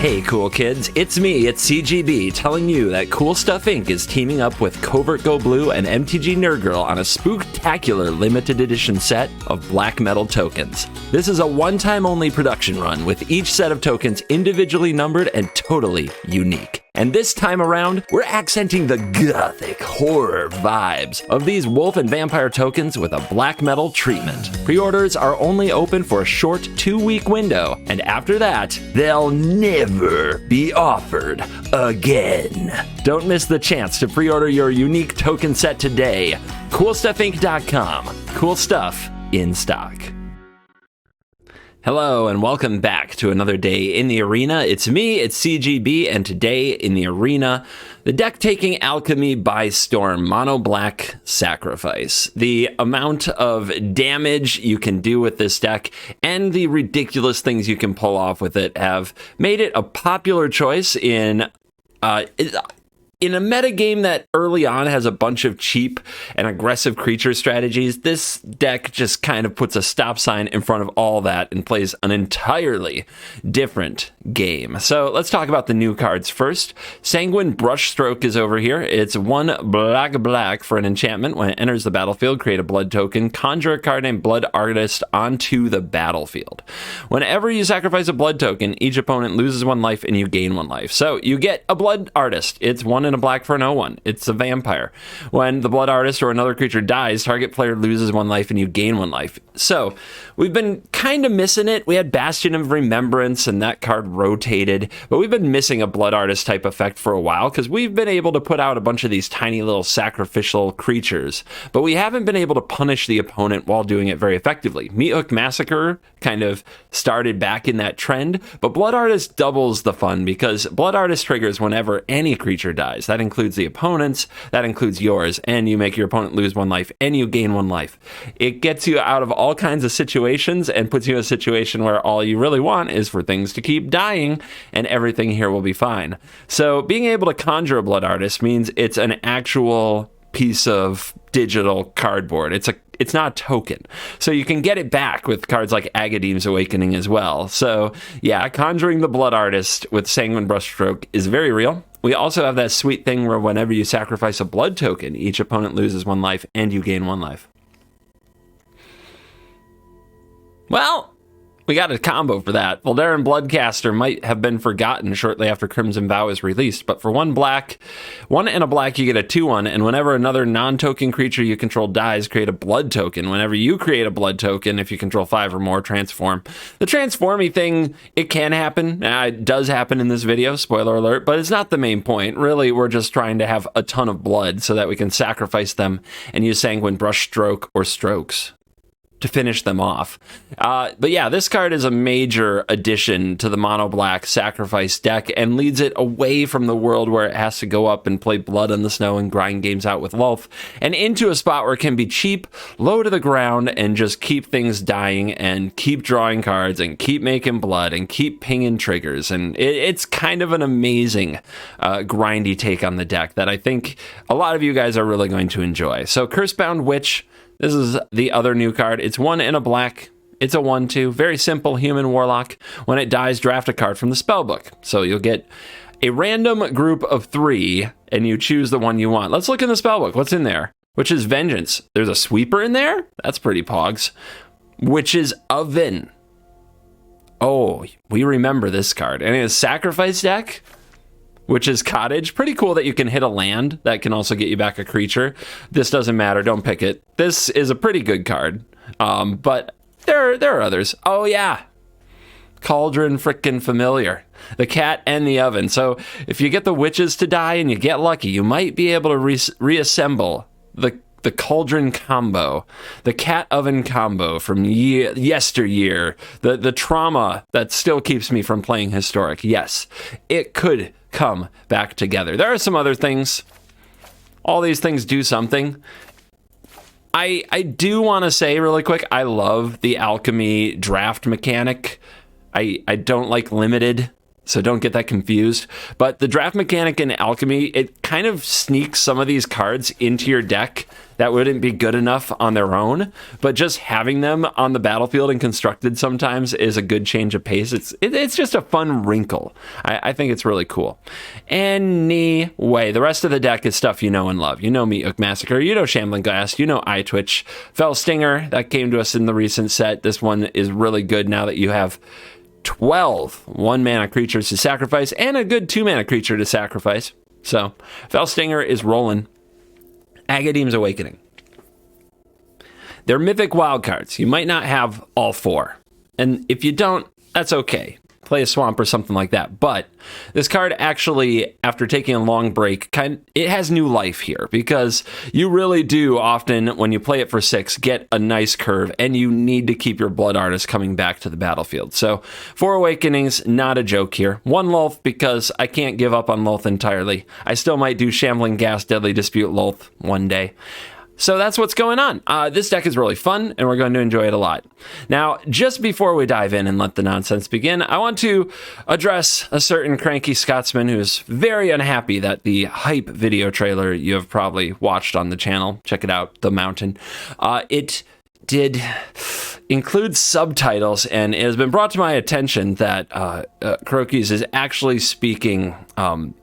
Hey cool kids, it's me, it's CGB, telling you that Cool Stuff Inc. is teaming up with Covert Go Blue and MTG Nerd Girl on a spooktacular limited edition set of black metal tokens. This is a one-time only production run, with each set of tokens individually numbered and totally unique. And this time around, we're accenting the gothic horror vibes of these wolf and vampire tokens with a black metal treatment. Pre-orders are only open for a short 2-week window, and after that, they'll never be offered again. Don't miss the chance to pre-order your unique token set today. CoolStuffInc.com. Cool stuff in stock. Hello and welcome back to another day in the arena. It's me, it's CGB, and today in the arena, the deck taking Alchemy by storm, Mono Black Sacrifice. The amount of damage you can do with this deck and the ridiculous things you can pull off with it have made it a popular choice in a metagame that early on has a bunch of cheap and aggressive creature strategies. This deck just kind of puts a stop sign in front of all that and plays an entirely different game. So let's talk about the new cards first. Sanguine brushstroke is over here. It's 1 black for an enchantment. When it enters the battlefield, create a blood token, conjure a card named Blood Artist onto the battlefield. Whenever you sacrifice a blood token, each opponent loses 1 life and you gain 1 life. So you get a Blood Artist. It's 1 and a black for an 0/1. It's a vampire. When the Blood Artist or another creature dies, target player loses 1 life and you gain 1 life. So we've been kind of missing it. We had Bastion of Remembrance and that card rotated, but we've been missing a Blood Artist type effect for a while because we've been able to put out a bunch of these tiny little sacrificial creatures, but we haven't been able to punish the opponent while doing it very effectively. Meat Hook Massacre kind of started back in that trend, but Blood Artist doubles the fun because Blood Artist triggers whenever any creature dies. That includes the opponent's, that includes yours, and you make your opponent lose 1 life and you gain 1 life. It gets you out of all kinds of situations and puts you in a situation where all you really want is for things to keep dying and everything here will be fine. So being able to conjure a Blood Artist means it's an actual piece of digital cardboard. It's not a token. So you can get it back with cards like Agadeem's Awakening as well. So yeah, conjuring the Blood Artist with Sanguine Brushstroke is very real. We also have that sweet thing where whenever you sacrifice a blood token, each opponent loses 1 life and you gain 1 life. Well, we got a combo for that. Voldaren Bloodcaster might have been forgotten shortly after Crimson Vow is released, but for 1 black, 1 and a black, you get a 2/1, and whenever another non-token creature you control dies, create a blood token. Whenever you create a blood token, if you control 5 or more, transform. The transforming thing, it can happen. It does happen in this video, spoiler alert, but it's not the main point. Really, we're just trying to have a ton of blood so that we can sacrifice them and use Sanguine Brushstroke or Strokes to finish them off. But yeah, this card is a major addition to the Mono Black Sacrifice deck and leads it away from the world where it has to go up and play Blood on the Snow and grind games out with Lulf and into a spot where it can be cheap, low to the ground, and just keep things dying and keep drawing cards and keep making blood and keep pinging triggers. And it's kind of an amazing grindy take on the deck that I think a lot of you guys are really going to enjoy. So Cursebound Witch, this is the other new card. It's 1 and a black. It's a 1/2. Very simple human warlock. When it dies, draft a card from the spellbook. So you'll get a random group of 3, and you choose the one you want. Let's look in the spellbook. What's in there? Witch's Vengeance. There's a sweeper in there? That's pretty pogs. Witch's Oven. Oh, we remember this card. And it's a sacrifice deck. Witch's Cottage. Pretty cool that you can hit a land. That can also get you back a creature. This doesn't matter. Don't pick it. This is a pretty good card. But there are others. Oh, yeah. Cauldron frickin' Familiar. The Cat and the Oven. So if you get the witches to die and you get lucky, you might be able to reassemble the Cauldron combo, the Cat Oven combo from yesteryear, the trauma that still keeps me from playing Historic. Yes, it could come back together. There are some other things. All these things do something. I do want to say really quick, I love the Alchemy draft mechanic. I don't like limited, so don't get that confused. But the draft mechanic in Alchemy, it kind of sneaks some of these cards into your deck that wouldn't be good enough on their own, but just having them on the battlefield and constructed sometimes is a good change of pace. It's just a fun wrinkle. I think it's really cool. Anyway, the rest of the deck is stuff you know and love. You know Meat Hook Massacre, you know Shambling Ghast, you know Eye Twitch, Fell Stinger, that came to us in the recent set. This one is really good now that you have 12 1-mana creatures to sacrifice and a good 2-mana creature to sacrifice. So Fell Stinger is rolling. Agadeem's Awakening. They're mythic wildcards. You might not have all 4. And if you don't, that's okay. Play a swamp or something like that. But this card actually, after taking a long break, it has new life here, because you really do often, when you play it for 6, get a nice curve, and you need to keep your Blood Artist coming back to the battlefield. So 4 Awakenings, not a joke here. 1 Lolth, because I can't give up on Lolth entirely. I still might do Shambling Ghast, Deadly Dispute Lolth one day. So that's what's going on. This deck is really fun, and we're going to enjoy it a lot. Now, just before we dive in and let the nonsense begin, I want to address a certain cranky Scotsman who's very unhappy that the hype video trailer you have probably watched on the channel, check it out, The Mountain, it did include subtitles, and it has been brought to my attention that Crokies is actually speaking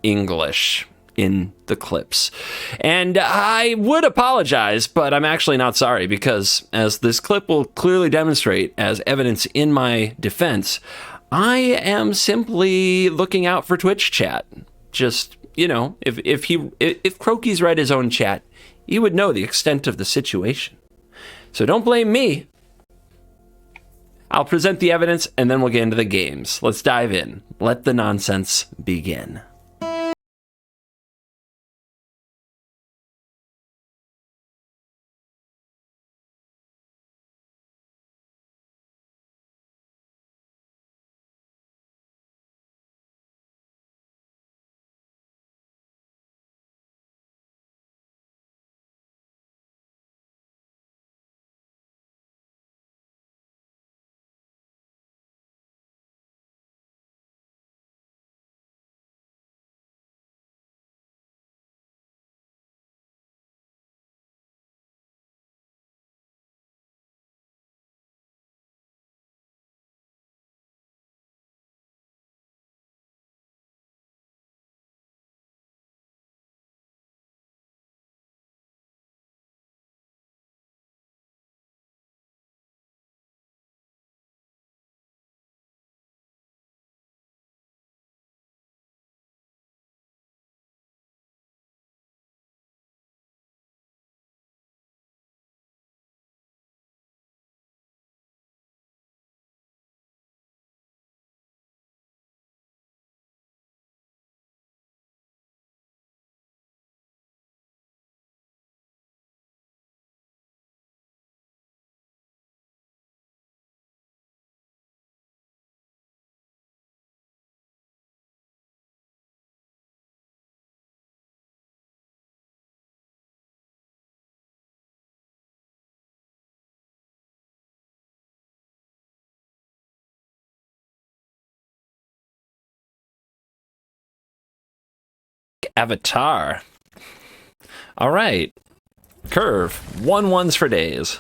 English in the clips. And I would apologize, but I'm actually not sorry, because as this clip will clearly demonstrate as evidence in my defense, I am simply looking out for Twitch chat. Just, you know, if Crokies read his own chat, he would know the extent of the situation. So don't blame me. I'll present the evidence and then we'll get into the games. Let's dive in. Let the nonsense begin. Avatar. All right. Curve. 1/1s for days.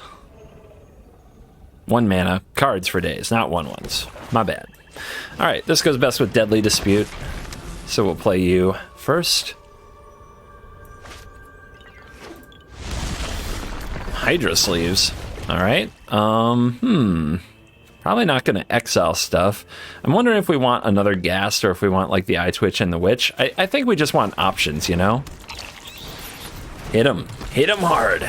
1 mana. Cards for days, not 1/1s. My bad. All right. This goes best with Deadly Dispute. So we'll play you first. Hydra Sleeves. All right. Probably not going to exile stuff. I'm wondering if we want another Ghast or if we want like the Eye Twitch and the Witch. I think we just want options, you know? Hit him. Hit him hard.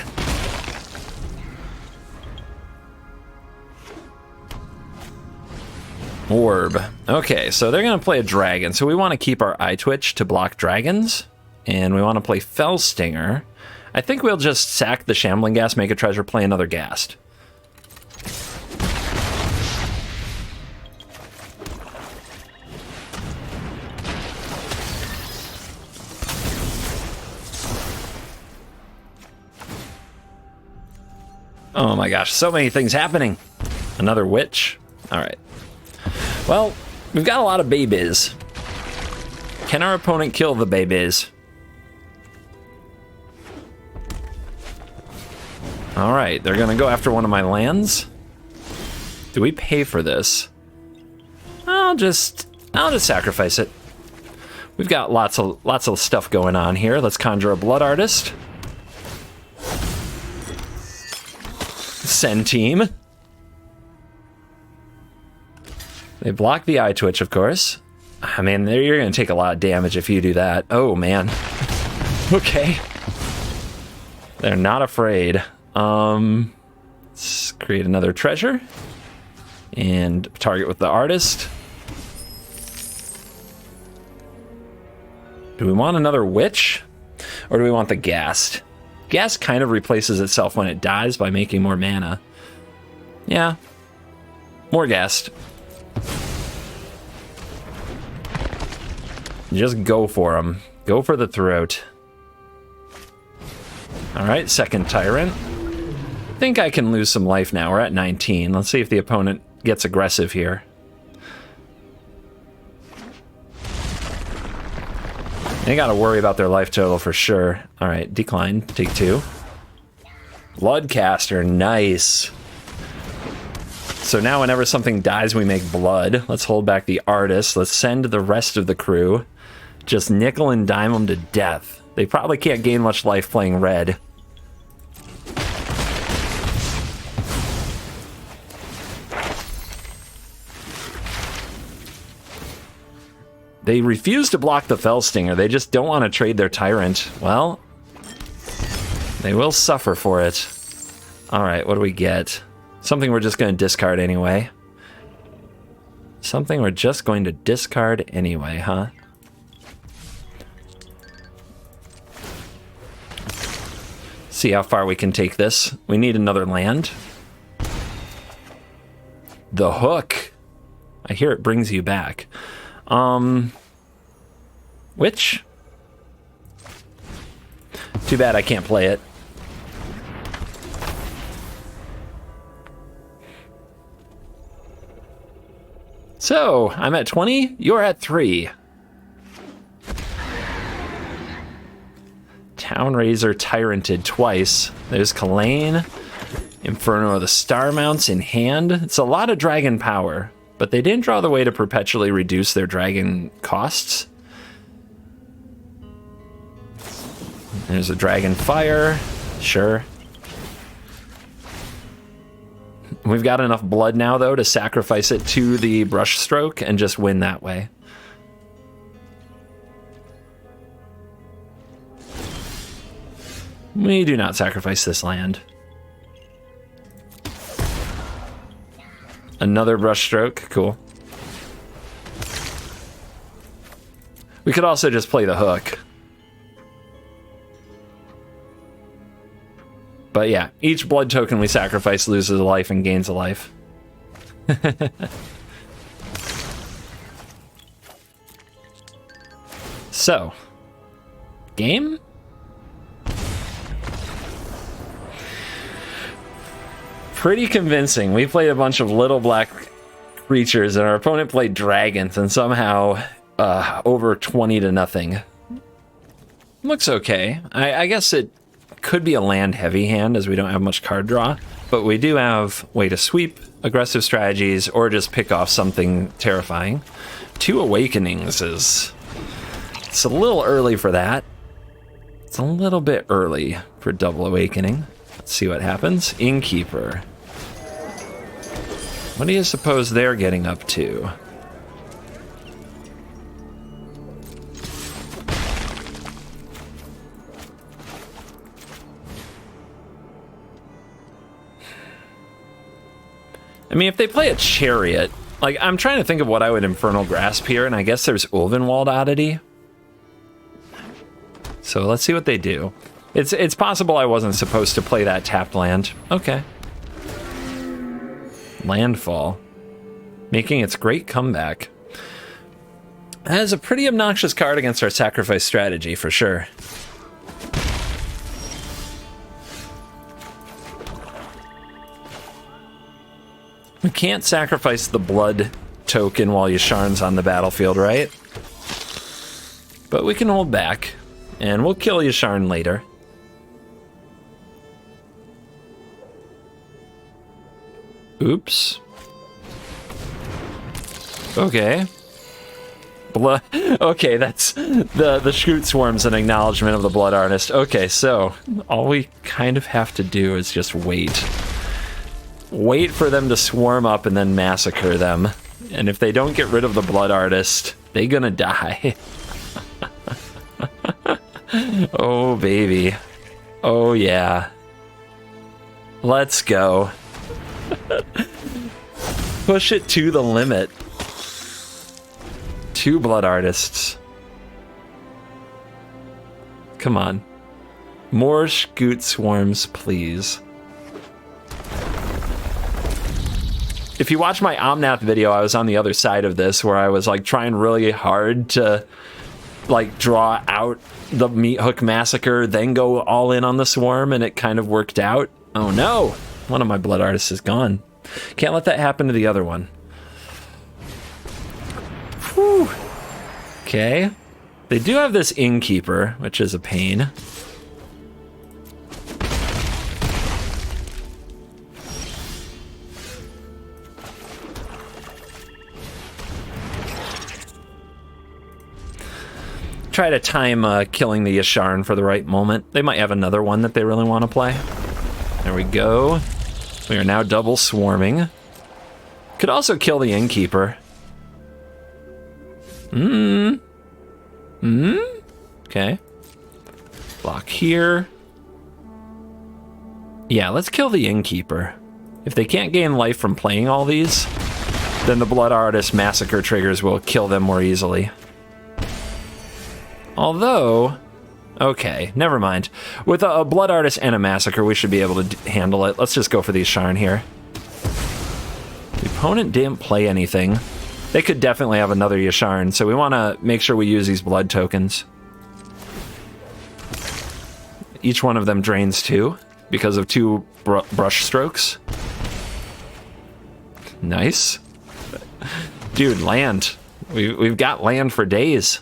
Orb. Okay, so they're going to play a dragon. So we want to keep our Eye Twitch to block dragons. And we want to play Fell Stinger. I think we'll just sack the Shambling Ghast, make a treasure, play another Ghast. Oh my gosh, so many things happening. Another Witch. All right. Well, we've got a lot of babies. Can our opponent kill the babies? All right, they're gonna go after one of my lands. Do we pay for this? I'll just sacrifice it. We've got lots of stuff going on here. Let's conjure a Blood Artist. Send team. They block the Eye Twitch, of course. I mean, you're gonna take a lot of damage if you do that. Oh man. Okay. They're not afraid. Let's create another treasure and target with the artist. Do we want another witch or do we want the ghast? Ghast kind of replaces itself when it dies by making more mana. Yeah, more ghast. Just go for him. Go for the throat. All right, second tyrant. I think I can lose some life now. We're at 19. Let's see if the opponent gets aggressive here. They got to worry about their life total for sure. All right, decline. Take 2. Bloodcaster, nice. So now whenever something dies, we make blood. Let's hold back the artist. Let's send the rest of the crew. Just nickel and dime them to death. They probably can't gain much life playing red. They refuse to block the Fellstinger. They just don't want to trade their Tyrant. Well, they will suffer for it. All right, what do we get? Something we're just going to discard anyway. Something we're just going to discard anyway, huh? See how far we can take this. We need another land. The Hook. I hear it brings you back. Which? Too bad I can't play it. So, I'm at 20, you're at 3. Town Razor Tyranted twice. There's Kalane. Inferno of the Star Mounts in hand. It's a lot of dragon power, but they didn't draw the way to perpetually reduce their dragon costs. There's a Dragon Fire. Sure. We've got enough blood now, though, to sacrifice it to the brushstroke and just win that way. We do not sacrifice this land. Another brushstroke, cool. We could also just play the Hook. But yeah, each blood token we sacrifice loses a life and gains a life. So, game? Pretty convincing. We played a bunch of little black creatures and our opponent played dragons and somehow over 20-0. Looks okay. I guess it could be a land heavy hand as we don't have much card draw, but we do have way to sweep, aggressive strategies, or just pick off something terrifying. 2 Awakenings is... It's a little early for that. It's a little bit early for double Awakening. Let's see what happens. Innkeeper. What do you suppose they're getting up to? I mean, if they play a Chariot, like, I'm trying to think of what I would Infernal Grasp here, and I guess there's Ulvenwald Oddity. So let's see what they do. It's possible I wasn't supposed to play that tapped land. Okay. Landfall. Making its great comeback. That is a pretty obnoxious card against our sacrifice strategy, for sure. We can't sacrifice the blood token while Yasharn's on the battlefield, right? But we can hold back, and we'll kill Yasharn later. Oops. Okay. Blood. Okay, that's the Scoot Swarm's an acknowledgement of the Blood Artist. Okay, so all we kind of have to do is just wait. Wait for them to swarm up and then massacre them. And if they don't get rid of the Blood Artist, they gonna die. Oh, baby. Oh, yeah. Let's go. Push it to the limit. 2 Blood Artists. Come on. More Scoot Swarms, please. If you watch my Omnath video, I was on the other side of this where I was like trying really hard to like draw out the Meat Hook Massacre, then go all in on the Swarm, and it kind of worked out. Oh no! One of my Blood Artists is gone. Can't let that happen to the other one. Whew. Okay. They do have this Innkeeper, which is a pain. Try to time killing the Yasharn for the right moment. They might have another one that they really want to play. There we go. We are now double swarming. Could also kill the Innkeeper. Okay. Block here. Yeah, let's kill the Innkeeper. If they can't gain life from playing all these, then the Blood Artist Massacre triggers will kill them more easily. Although, okay, never mind. With a Blood Artist and a Massacre, we should be able to handle it. Let's just go for the Yasharn here. The opponent didn't play anything. They could definitely have another Yasharn, so we want to make sure we use these blood tokens. Each one of them drains 2 because of 2 brush strokes. Nice. Dude, land. We've got land for days.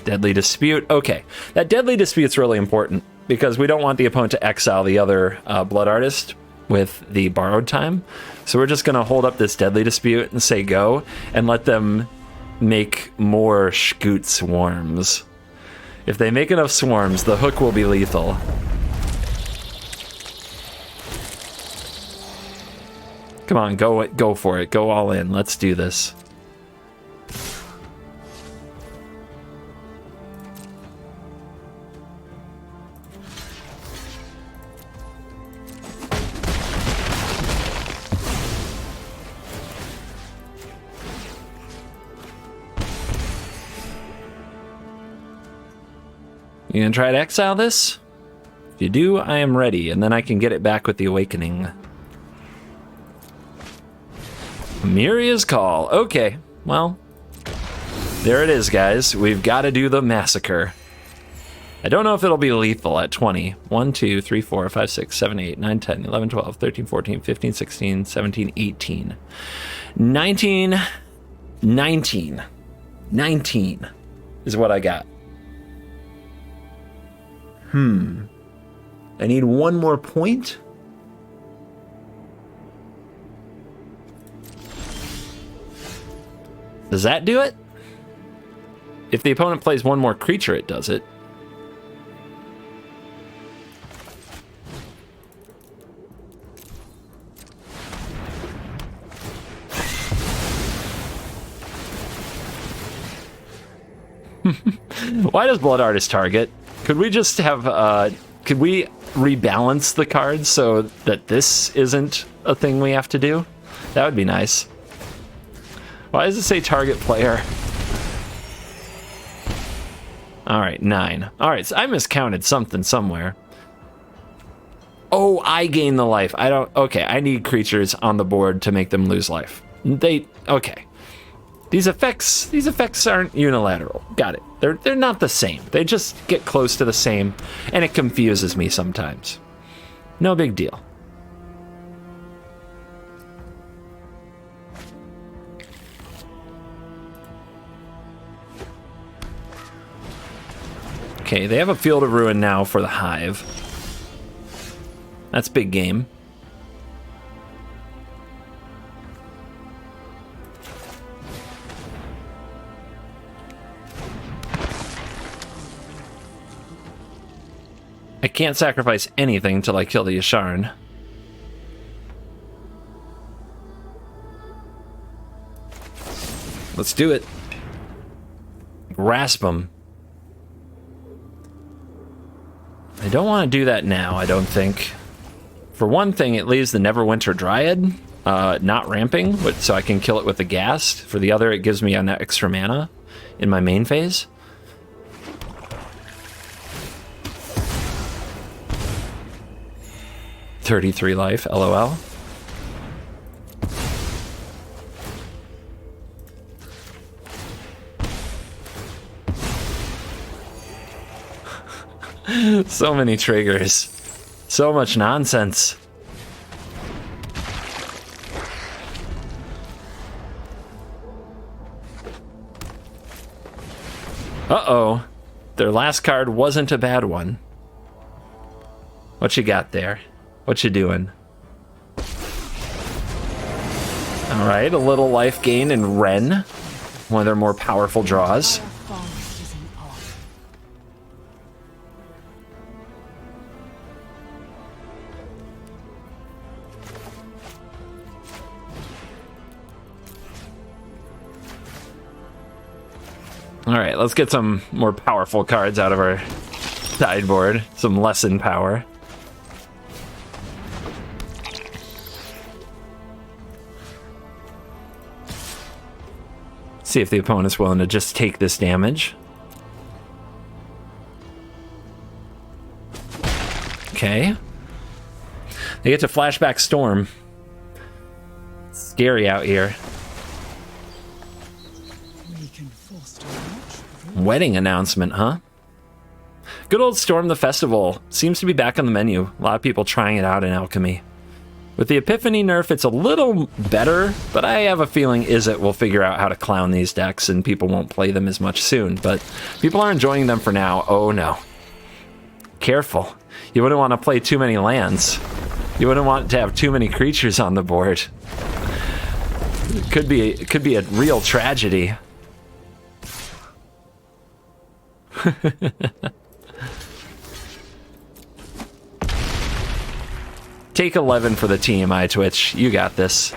Deadly Dispute. Okay, that Deadly Dispute's really important because we don't want the opponent to exile the other Blood Artist with the borrowed time. So we're just going to hold up this Deadly Dispute and say go and let them make more Scoot Swarms. If they make enough swarms, the hook will be lethal. Come on, go for it. Go all in. Let's do this. You gonna try to exile this? If you do, I am ready, and then I can get it back with the Awakening. Miria's Call. Okay, well, there it is, guys. We've got to do the Massacre. I don't know if it'll be lethal at 20. 1, 2, 3, 4, 5, 6, 7, 8, 9, 10, 11, 12, 13, 14, 15, 16, 17, 18. 19 is what I got. I need one more point. Does that do it? If the opponent plays one more creature, it does it. Why does Blood Artist target? Could we just have, could we rebalance the cards so that this isn't a thing we have to do? That would be nice. Why does it say target player? All right, 9. All right, so I miscounted something somewhere. Oh, I gain the life. I don't, okay, I need creatures on the board to make them lose life. Okay. These effects aren't unilateral. Got it. They're not the same. They just get close to the same, and it confuses me sometimes. No big deal. Okay, they have a Field of Ruin now for the Hive. That's big game. I can't sacrifice anything until I kill the Yasharn. Let's do it. Grasp them. I don't want to do that now, I don't think. For one thing, it leaves the Neverwinter Dryad not ramping, so I can kill it with the Ghast. For the other, it gives me an extra mana in my main phase. $33 life, LOL. So many triggers. So much nonsense. Uh-oh. Their last card wasn't a bad one. What you got there? What you doing? Alright, a little life gain in Ren. One of their more powerful draws. Alright, let's get some more powerful cards out of our sideboard. Some lesson power. See if the opponent's willing to just take this damage. Okay. They get to Flashback Storm. Scary out here. Wedding announcement, huh? Good old Storm the Festival seems to be back on the menu. A lot of people trying it out in Alchemy. With the Epiphany nerf, it's a little better, but I have a feeling Izzet will figure out how to clown these decks and people won't play them as much soon. But people are enjoying them for now. Oh no. Careful. You wouldn't want to play too many lands. You wouldn't want to have too many creatures on the board. It could be a real tragedy. Take 11 for the team, iTwitch. You got this.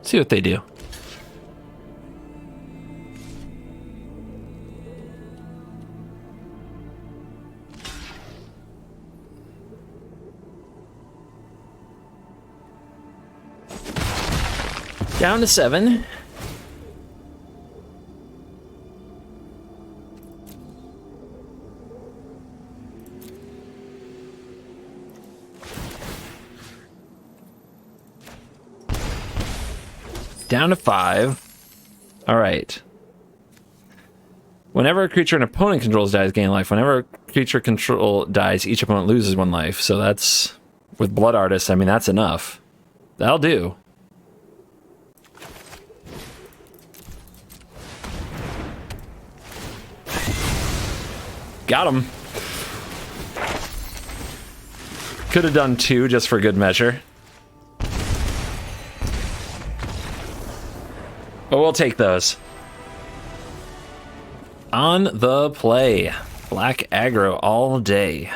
See what they do. Down to 7. Down to 5. All right. Whenever a creature an opponent controls dies, gain life. Whenever a creature control dies, each opponent loses 1 life. So that's, with Blood Artist, I mean, that's enough. That'll do. Got him. Could have done 2 just for good measure. But we'll take those. On the play. Black aggro all day.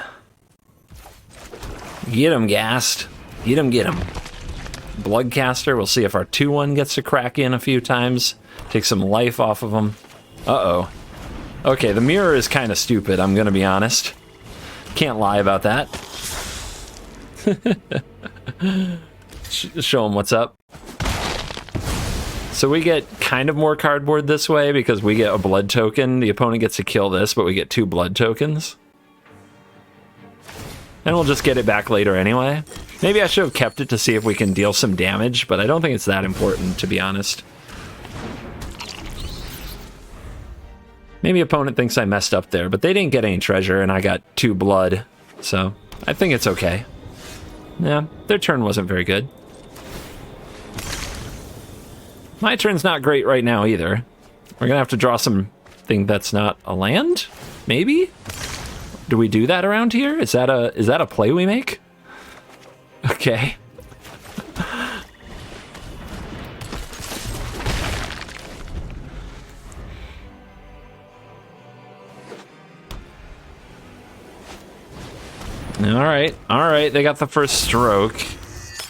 Get him, Ghast. Get him, get him. Bloodcaster. We'll see if our 2-1 gets to crack in a few times. Take some life off of him. Uh-oh. Okay, the mirror is kind of stupid, I'm gonna be honest. Can't lie about that. Show him what's up. So we get kind of more cardboard this way because we get a blood token. The opponent gets to kill this, but we get 2 blood tokens. And we'll just get it back later anyway. Maybe I should have kept it to see if we can deal some damage, but I don't think it's that important, to be honest. Maybe opponent thinks I messed up there, but they didn't get any treasure, and I got 2 blood. So, I think it's okay. Yeah, their turn wasn't very good. My turn's not great right now, either. We're gonna have to draw something that's not a land? Maybe? Do we do that around here? Is that a play we make? Okay. All right, they got the first stroke.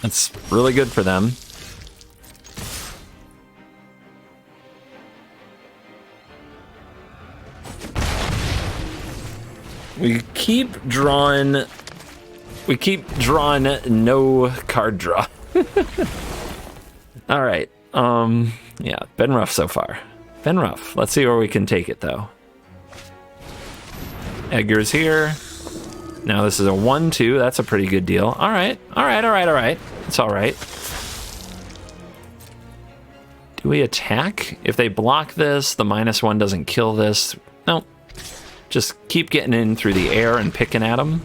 That's really good for them. We keep drawing no card draw. All right. Yeah, been rough so far. Been rough. Let's see where we can take it though. Edgar's here. Now this is a 1-2. That's a pretty good deal. All right. It's all right. Do we attack? If they block this, the -1 doesn't kill this. No. Just keep getting in through the air and picking at them.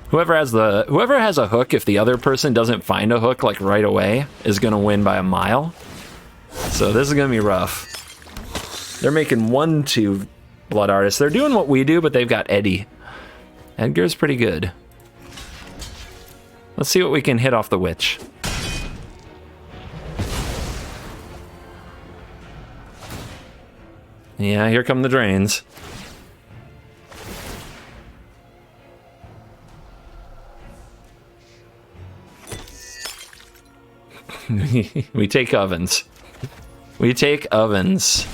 Whoever has a hook, if the other person doesn't find a hook like right away, is gonna win by a mile. So this is gonna be rough. They're making 1-2 blood artists. They're doing what we do, but they've got Eddie. Edgar's pretty good. Let's see what we can hit off the witch. Yeah, here come the drains. We take ovens. We take ovens.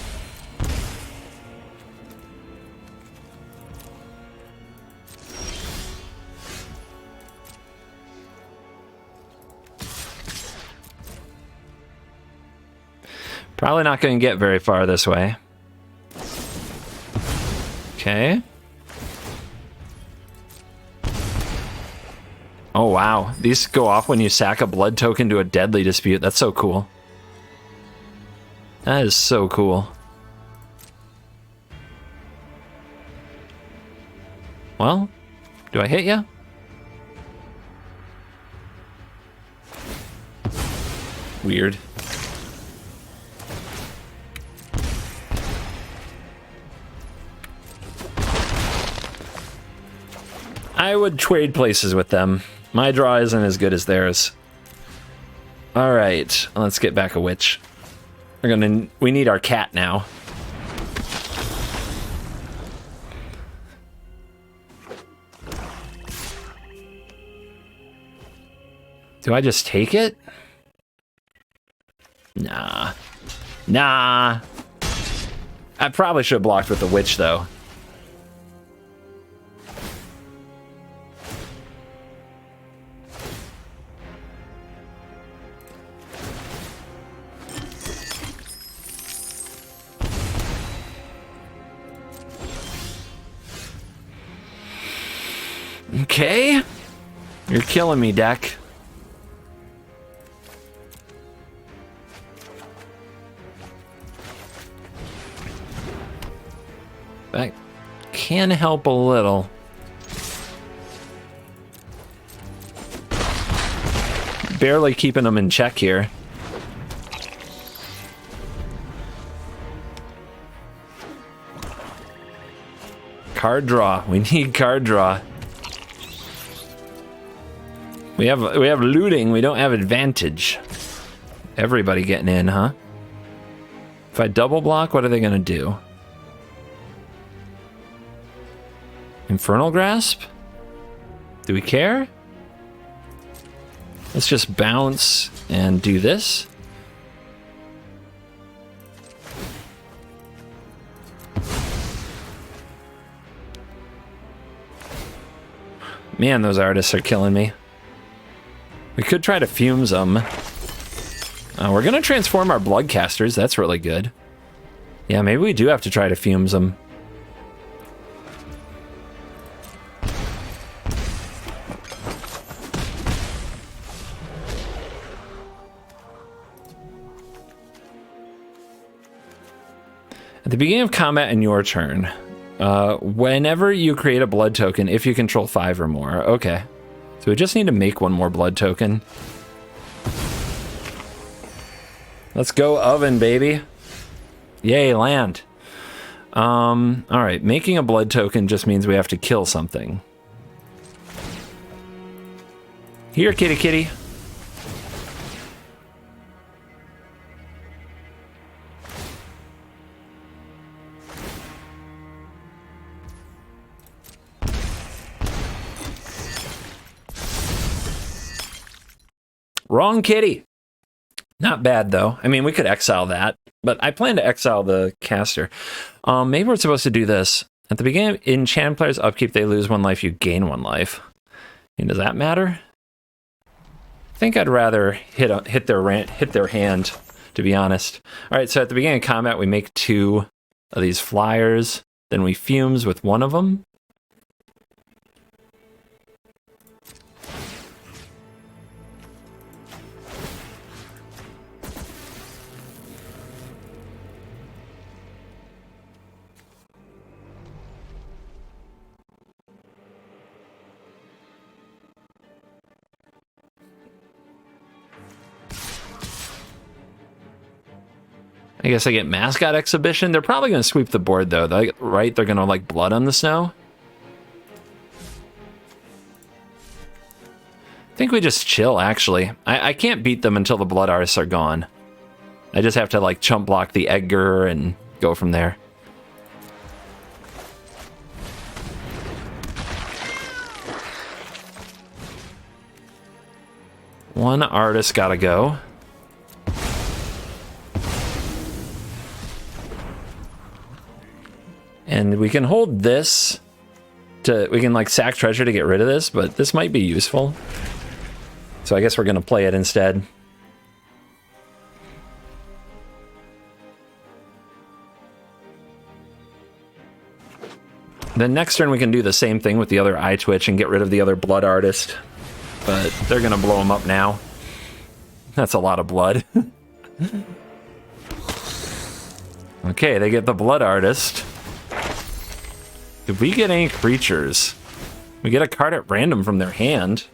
Probably not going to get very far this way. Okay. Oh, wow. These go off when you sack a blood token to a deadly dispute. That's so cool. That is so cool. Well, do I hit ya? Weird. I would trade places with them. My draw isn't as good as theirs. All right, let's get back a witch. We need our cat now. Do I just take it? Nah. Nah. I probably should have blocked with the witch, though. Okay. You're killing me, deck. That can help a little. Barely keeping them in check here. Card draw. We need card draw. We have looting, we don't have advantage. Everybody getting in, huh? If I double block, what are they gonna do? Infernal Grasp? Do we care? Let's just bounce and do this. Man, those artists are killing me. We could try to fumes them. We're gonna transform our bloodcasters. That's really good. Yeah, maybe we do have to try to fumes them. At the beginning of combat in your turn, whenever you create a blood token, if you control 5 or more. Okay. So we just need to make one more blood token. Let's go oven, baby. Yay, land. All right, making a blood token just means we have to kill something. Here, kitty kitty. Wrong kitty. Not bad, though. I mean, we could exile that, but I plan to exile the caster. Maybe we're supposed to do this. At the beginning, in Chan players' upkeep, they lose 1 life, you gain 1 life. And does that matter? I think I'd rather hit their hand, to be honest. All right, so at the beginning of combat, we make 2 of these flyers. Then we fumes with 1 of them. I guess I get Mascot Exhibition. They're probably going to sweep the board, though, right? They're going to, like, Blood on the Snow. I think we just chill, actually. I can't beat them until the Blood Artists are gone. I just have to, like, chump block the Edgar and go from there. One artist gotta go. And we can hold this to, we can like sack treasure to get rid of this, but this might be useful. So I guess we're gonna play it instead. Then next turn we can do the same thing with the other eye twitch and get rid of the other blood artist. But they're gonna blow him up now. That's a lot of blood. Okay, they get the blood artist. Did we get any creatures? We get a card at random from their hand.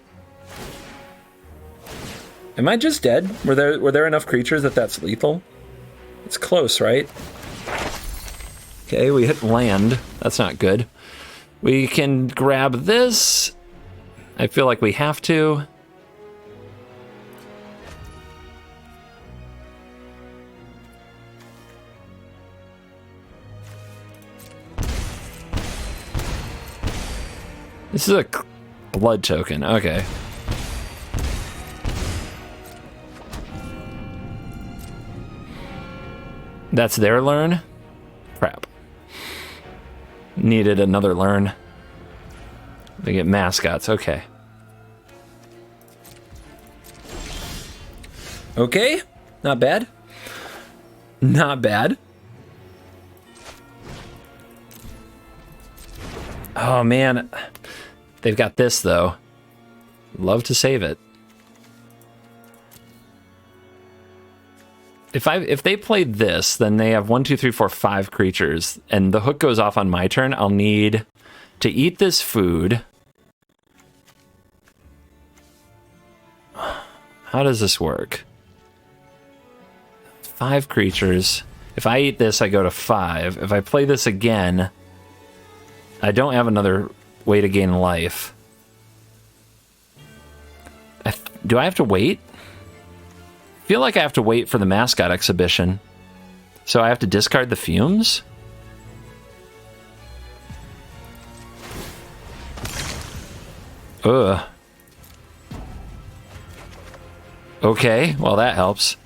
Am I just dead? Were there enough creatures that that's lethal? It's close, right? Okay, we hit land. That's not good. We can grab this. I feel like we have to. This is a blood token. Okay. That's their learn? Crap. Needed another learn. They get mascots. Okay. Okay. Not bad. Not bad. Oh, man. They've got this, though. Love to save it. If they played this, then they have 1, 2, 3, 4, 5 creatures, and the hook goes off on my turn. I'll need to eat this food. How does this work? 5 creatures. If I eat this, I go to 5. If I play this again, I don't have another way to gain life. Do I have to wait? I feel like I have to wait for the mascot exhibition. So I have to discard the fumes? Ugh. Okay, well that helps.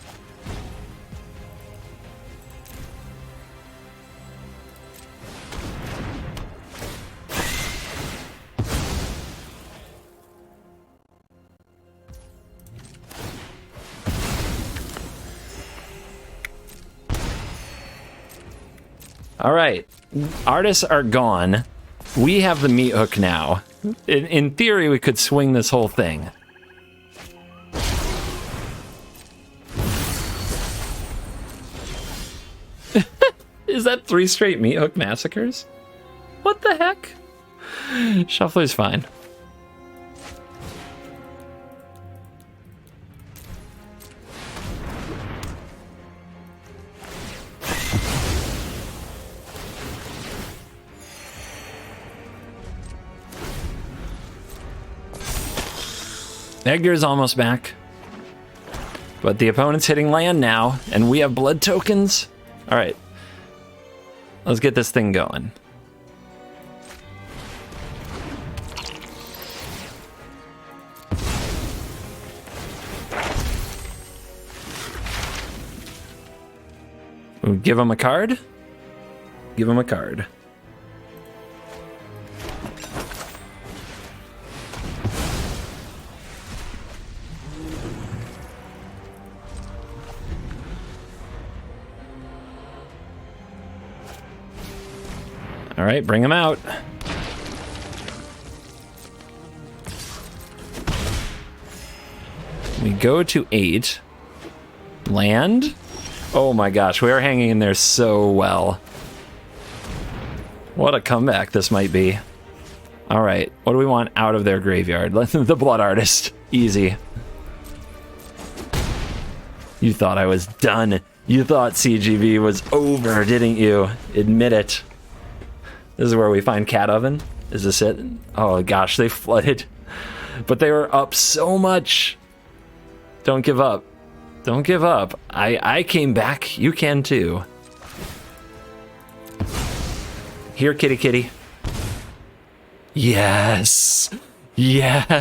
All right, artists are gone. We have the meat hook now. In theory, we could swing this whole thing. Is that 3 straight Meat Hook Massacres? What the heck? Shuffler's fine. Edgar's almost back. But the opponent's hitting land now, and we have blood tokens. All right. Let's get this thing going. We'll give him a card. Give him a card. All right, bring him out. We go to 8. Land. Oh my gosh, we are hanging in there so well. What a comeback this might be. All right, what do we want out of their graveyard? The Blood Artist. Easy. You thought I was done. You thought CGV was over, didn't you? Admit it. This is where we find Cat Oven. Is this it? Oh gosh, they flooded. But they were up so much. Don't give up. Don't give up. I came back. You can too. Here, kitty kitty. Yes. Yes.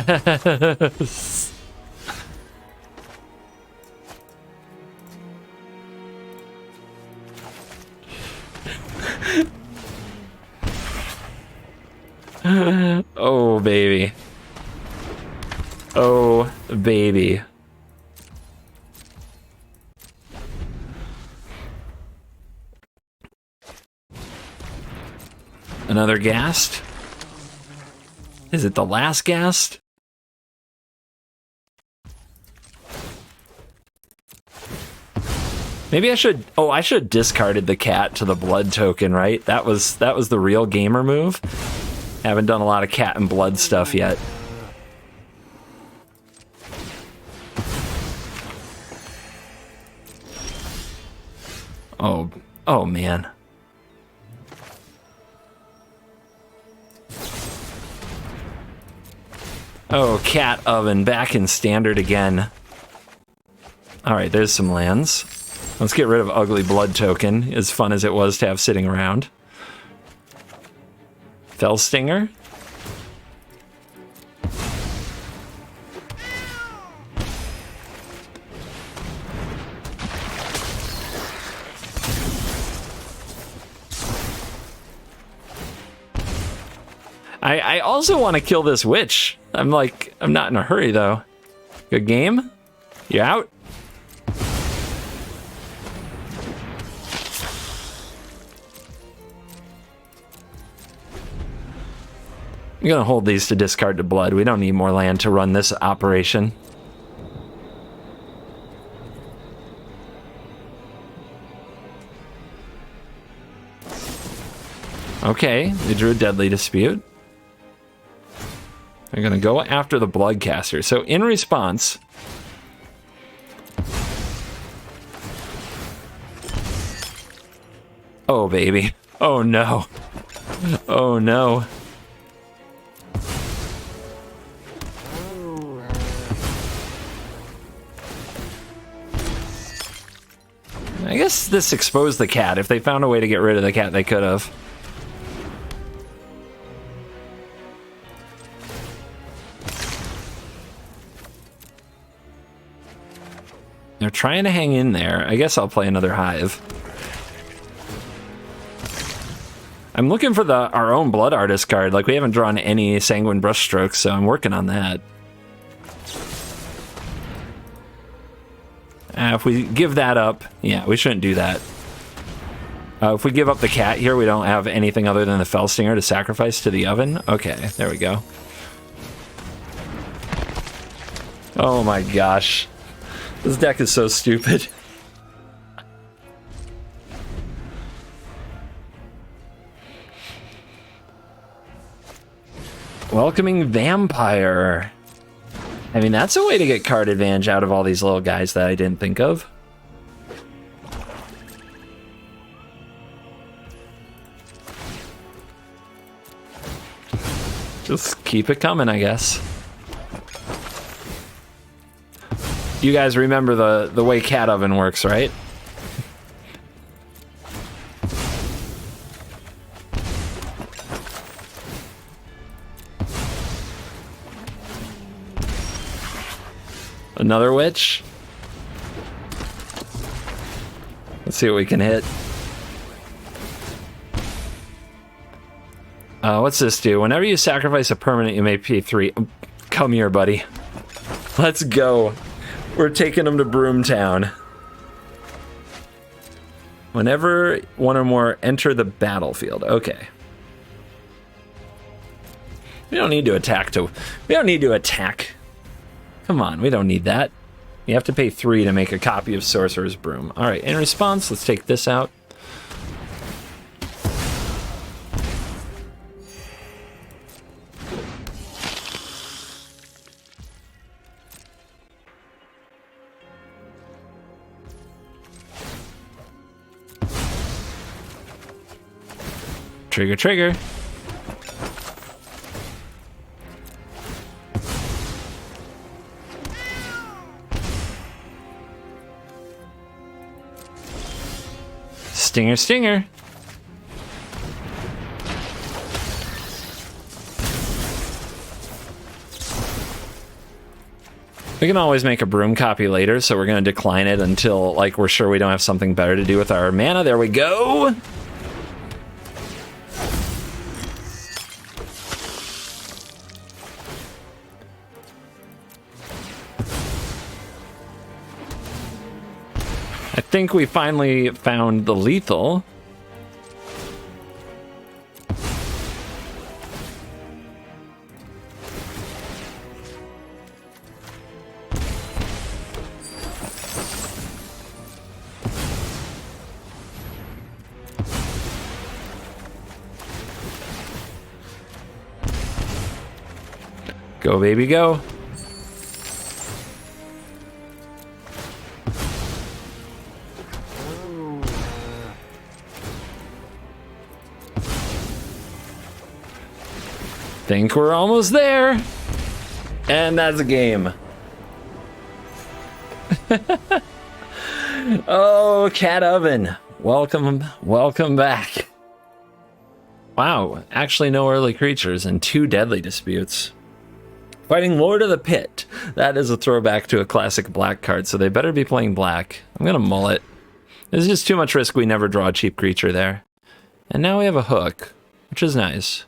Oh, baby. Oh, baby. Another Ghast? Is it the last Ghast? Maybe I should... Oh, I should have discarded the cat to the blood token, right? That was the real gamer move. Haven't done a lot of cat and blood stuff yet. Oh man. Oh, Cat Oven back in standard again. All right, there's some lands. Let's get rid of Ugly Blood Token, as fun as it was to have sitting around. Fellstinger. I also want to kill this witch. I'm not in a hurry though. Good game? You out? I'm gonna hold these to discard to blood. We don't need more land to run this operation. Okay, they drew a Deadly Dispute. They're gonna go after the Bloodcaster. So in response, oh baby, oh no, oh no. I guess this exposed the cat. If they found a way to get rid of the cat, they could have. They're trying to hang in there. I guess I'll play another Hive. I'm looking for our own Blood Artist card. Like, we haven't drawn any Sanguine brushstrokes, so I'm working on that. If we give that up, yeah, we shouldn't do that. If we give up the cat here, we don't have anything other than the Fellstinger to sacrifice to the oven. Okay, there we go. Oh my gosh. This deck is so stupid. Welcoming Vampire. I mean, that's a way to get card advantage out of all these little guys that I didn't think of. Just keep it coming, I guess. You guys remember the way Cat Oven works, right? Another witch. Let's see what we can hit. What's this do? Whenever you sacrifice a permanent, you may pay 3. Come here, buddy. Let's go. We're taking him to Broomtown. Whenever one or more enter the battlefield. Okay. We don't need to attack We don't need to attack. Come on, we don't need that. You have to pay 3 to make a copy of Sorcerer's Broom. Alright, in response, let's take this out. Trigger, trigger. Stinger, stinger. We can always make a broom copy later, so we're going to decline it until, like, we're sure we don't have something better to do with our mana. There we go. I think we finally found the lethal. Go, baby, go. Think we're almost there. And that's a game. Oh, Cat Oven. Welcome back. Wow, actually no early creatures and 2 deadly disputes. Fighting Lord of the Pit. That is a throwback to a classic black card, so they better be playing black. I'm gonna mull it. There's just too much risk we never draw a cheap creature there. And now we have a hook, which is nice.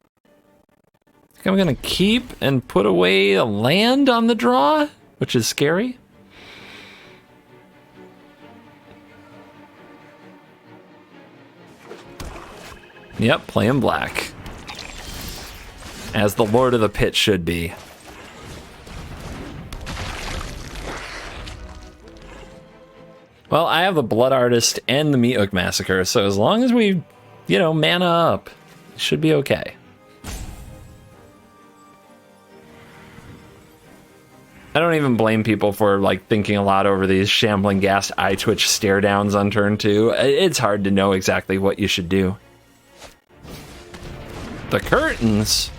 I think I'm gonna keep and put away a land on the draw, which is scary. Yep, playing black. As the Lord of the Pit should be. Well, I have the Blood Artist and the Meat Hook Massacre, so as long as we, mana up, it should be okay. I don't even blame people for, thinking a lot over these Shambling Ghast Eye Twitch stare downs on turn 2. It's hard to know exactly what you should do. The curtains?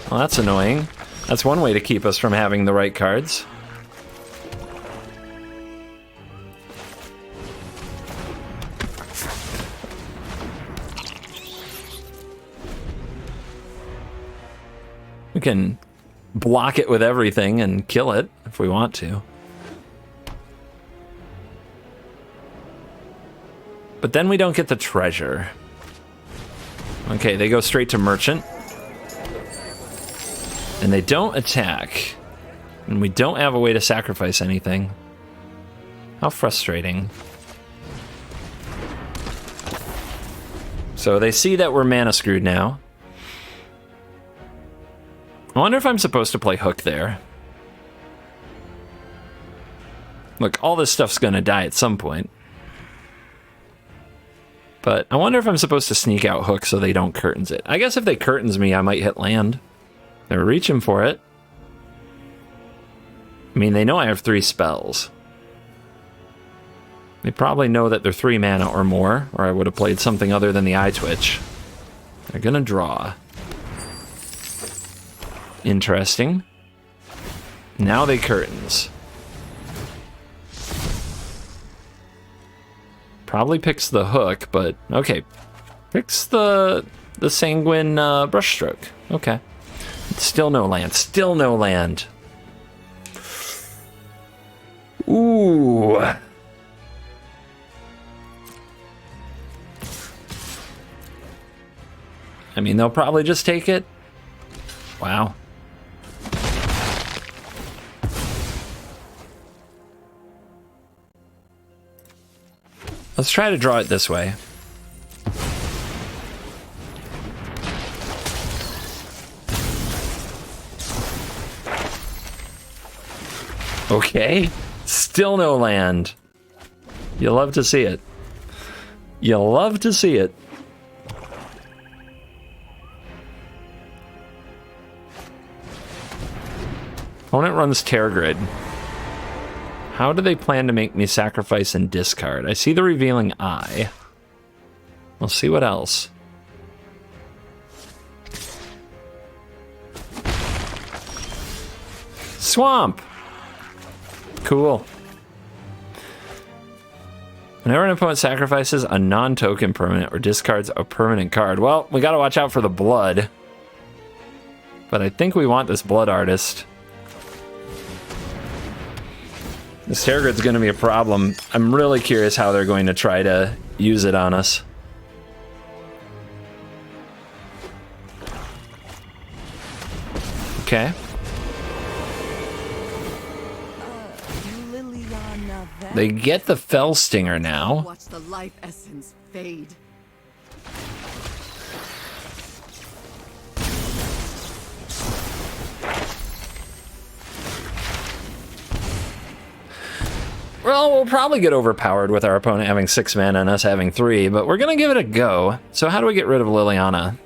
Well, that's annoying. That's one way to keep us from having the right cards. We can block it with everything and kill it if we want to. But then we don't get the treasure. Okay, they go straight to Merchant. And they don't attack. And we don't have a way to sacrifice anything. How frustrating. So they see that we're mana screwed now. I wonder if I'm supposed to play Hook there. Look, all this stuff's gonna die at some point. But I wonder if I'm supposed to sneak out Hook so they don't curtains it. I guess if they curtains me, I might hit land. They're reaching for it. I mean, they know I have 3 spells. They probably know that they're 3 mana or more, or I would have played something other than the Eye Twitch. They're gonna draw. Interesting. Now they curtains. Probably picks the hook, but okay. Picks the Sanguine brushstroke. Okay. Still no land. Still no land. Ooh. I mean, they'll probably just take it. Wow. Let's try to draw it this way. Okay. Still no land. You love to see it. You love to see it. Opponent runs Tear Grid. How do they plan to make me sacrifice and discard? I see the Revealing Eye. We'll see what else. Swamp! Cool. Whenever an opponent sacrifices a non-token permanent or discards a permanent card. Well, we gotta watch out for the blood. But I think we want this Blood Artist. This Tear Grid's gonna be a problem. I'm really curious how they're going to try to use it on us. Okay. They get the Fell Stinger now. Watch the life essence fade. Well, we'll probably get overpowered with our opponent having 6 mana and us having 3, but we're gonna give it a go. So how do we get rid of Liliana?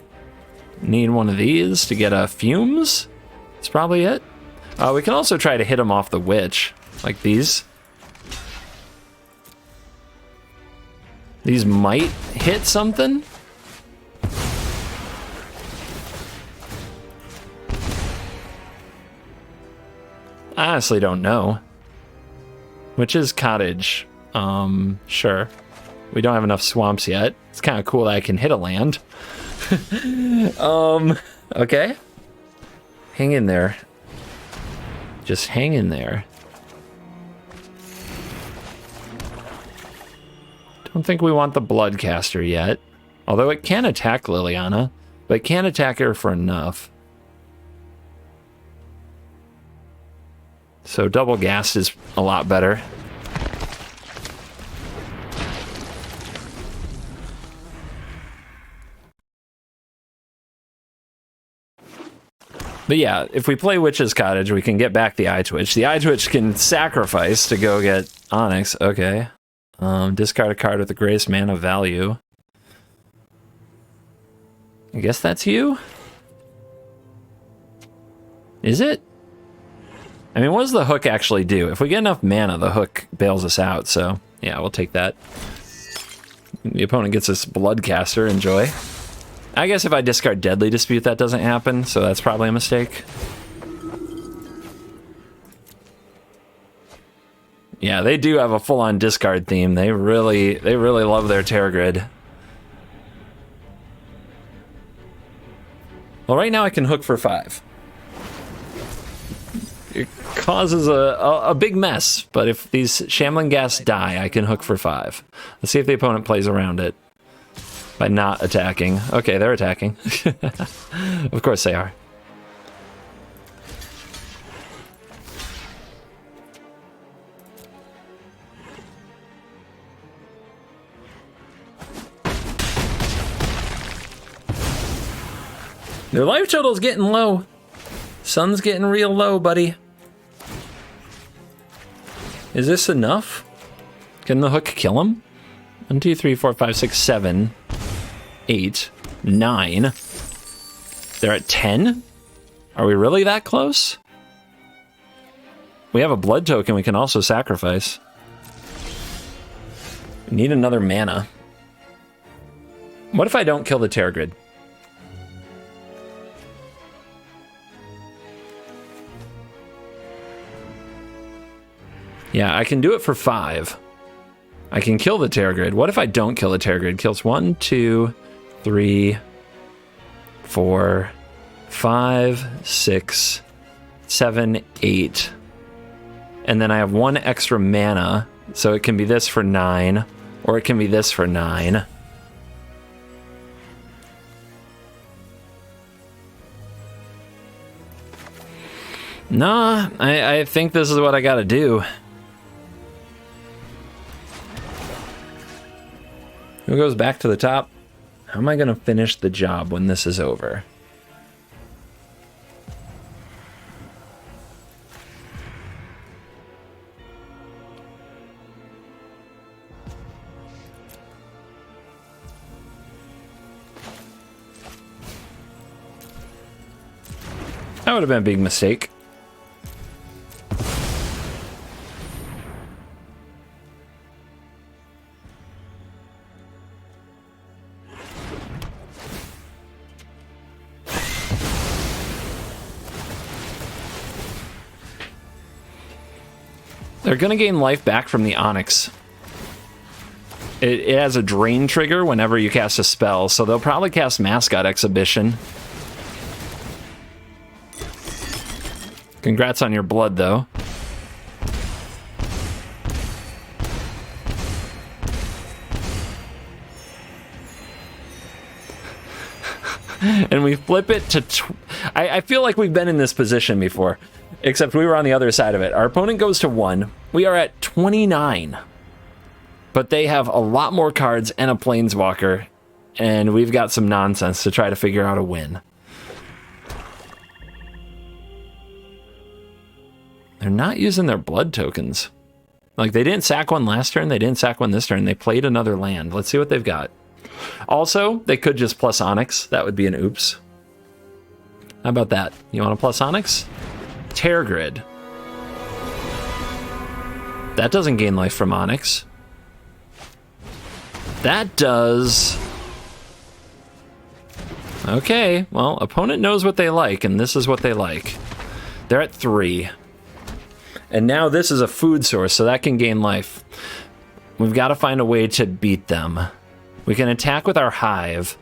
Need one of these to get Fumes? That's probably it. We can also try to hit him off the Witch, like these. These might hit something. I honestly don't know. Witch's Cottage. Sure. We don't have enough swamps yet. It's kind of cool that I can hit a land. Okay. Hang in there. Just hang in there. Don't think we want the Bloodcaster yet. Although it can attack Liliana, but it can't attack her for enough. So double gas is a lot better. But yeah, if we play Witch's Cottage, we can get back the Eye Twitch. The Eye Twitch can sacrifice to go get Onyx. Okay. Discard a card with the greatest mana value. I guess that's you? Is it? I mean, what does the hook actually do? If we get enough mana, the hook bails us out, so yeah, we'll take that. The opponent gets this Bloodcaster, enjoy. I guess if I discard Deadly Dispute, that doesn't happen, so that's probably a mistake. Yeah, they do have a full-on discard theme. They really love their Tear Grid. Well, right now I can hook for 5. It causes a big mess, but if these Shambling Gas die, I can hook for 5. Let's see if the opponent plays around it by not attacking. Okay, they're attacking. Of course they are. Their life total's getting low. Sun's getting real low, buddy. Is this enough? Can the hook kill him? 1, 2, 3, 4, 5, 6, 7, 8, 9. They're at 10? Are we really that close? We have a blood token we can also sacrifice. We need another mana. What if I don't kill the Terragrid? Yeah, I can do it for 5. I can kill the Terragrid. What if I don't kill the Terragrid? Kills 1, 2, 3, 4, 5, 6, 7, 8. And then I have 1 extra mana, so it can be this for 9, or it can be this for 9. Nah, I think this is what I gotta do. Who goes back to the top? How am I gonna finish the job when this is over? That would have been a big mistake. They're going to gain life back from the Onyx. It has a drain trigger whenever you cast a spell, so they'll probably cast Mascot Exhibition. Congrats on your blood, though. And we flip it to... I feel like we've been in this position before, except we were on the other side of it. Our opponent goes to 1. We are at 29. But they have a lot more cards and a Planeswalker, and we've got some nonsense to try to figure out a win. They're not using their blood tokens. Like, they didn't sack one last turn, they didn't sack one this turn, they played another land. Let's see what they've got. Also, they could just plus Onyx. That would be an oops. How about that? You want to plus Onyx? Terragrid. That doesn't gain life from Onyx. That does. Okay, well, opponent knows what they like, and this is what they like. They're at 3. And now this is a food source, so that can gain life. We've got to find a way to beat them. We can attack with our Hive.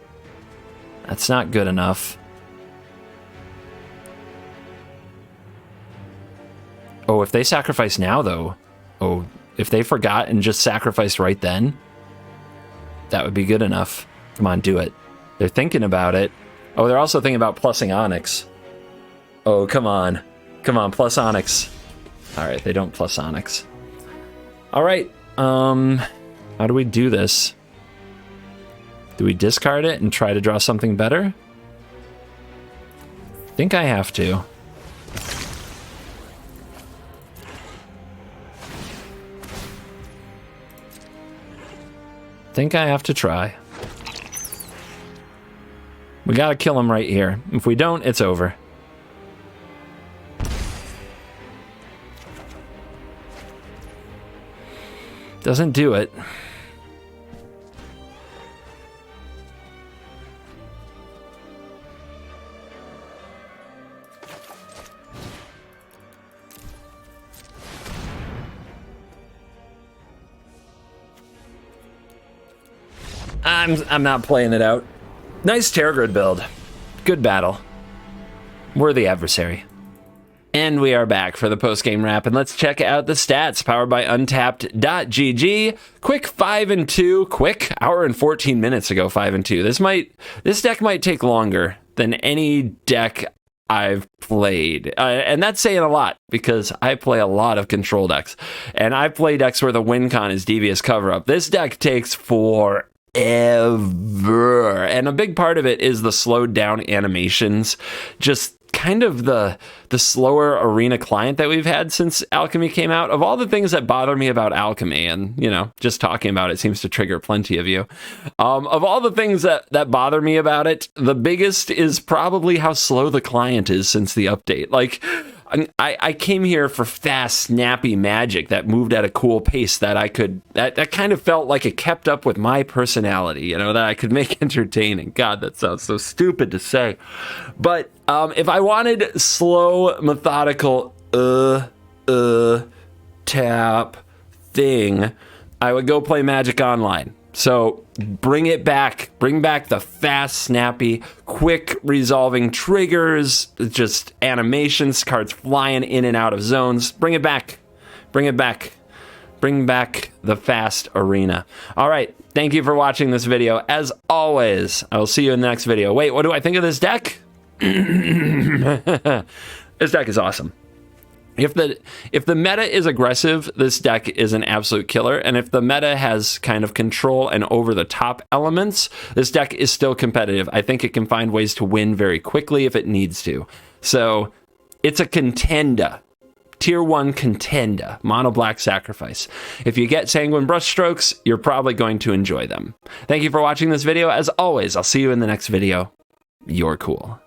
That's not good enough. Oh, if they sacrifice now, though. Oh, if they forgot and just sacrificed right then, that would be good enough. Come on, do it. They're thinking about it. Oh, they're also thinking about plussing Onyx. Oh, come on. Come on, plus Onyx. All right, they don't plus Onyx. All right, how do we do this? Do we discard it and try to draw something better? I think I have to. Think I have to try. We gotta kill him right here. If we don't, it's over. Doesn't do it. I'm not playing it out. Nice Terragrid build. Good battle. Worthy adversary. And we are back for the post-game wrap, and let's check out the stats powered by Untapped.gg. Quick 5-2. Quick hour and 14 minutes to go 5-2. This deck might take longer than any deck I've played, and that's saying a lot because I play a lot of control decks, and I play decks where the win con is Devious Cover-Up. This deck takes forever, and a big part of it is the slowed down animations just kind of the slower arena client that we've had since Alchemy came out. Of all the things that bother me about Alchemy, and just talking about it seems to trigger plenty of you. Of all the things that bother me about it, the biggest is probably how slow the client is since the update. Like, I came here for fast, snappy magic that moved at a cool pace that kind of felt like it kept up with my personality, that I could make entertaining. God, that sounds so stupid to say. But if I wanted slow, methodical, tap thing, I would go play Magic Online. So bring it back. Bring back the fast, snappy, quick resolving triggers, just animations, cards flying in and out of zones. Bring it back. Bring it back. Bring back the fast arena. All right. Thank you for watching this video. As always, I will see you in the next video. Wait, what do I think of this deck? This deck is awesome. If the meta is aggressive, this deck is an absolute killer. And if the meta has kind of control and over-the-top elements, this deck is still competitive. I think it can find ways to win very quickly if it needs to. So it's a contender. Tier 1 contender. Mono black sacrifice. If you get Sanguine brushstrokes, you're probably going to enjoy them. Thank you for watching this video. As always, I'll see you in the next video. You're cool.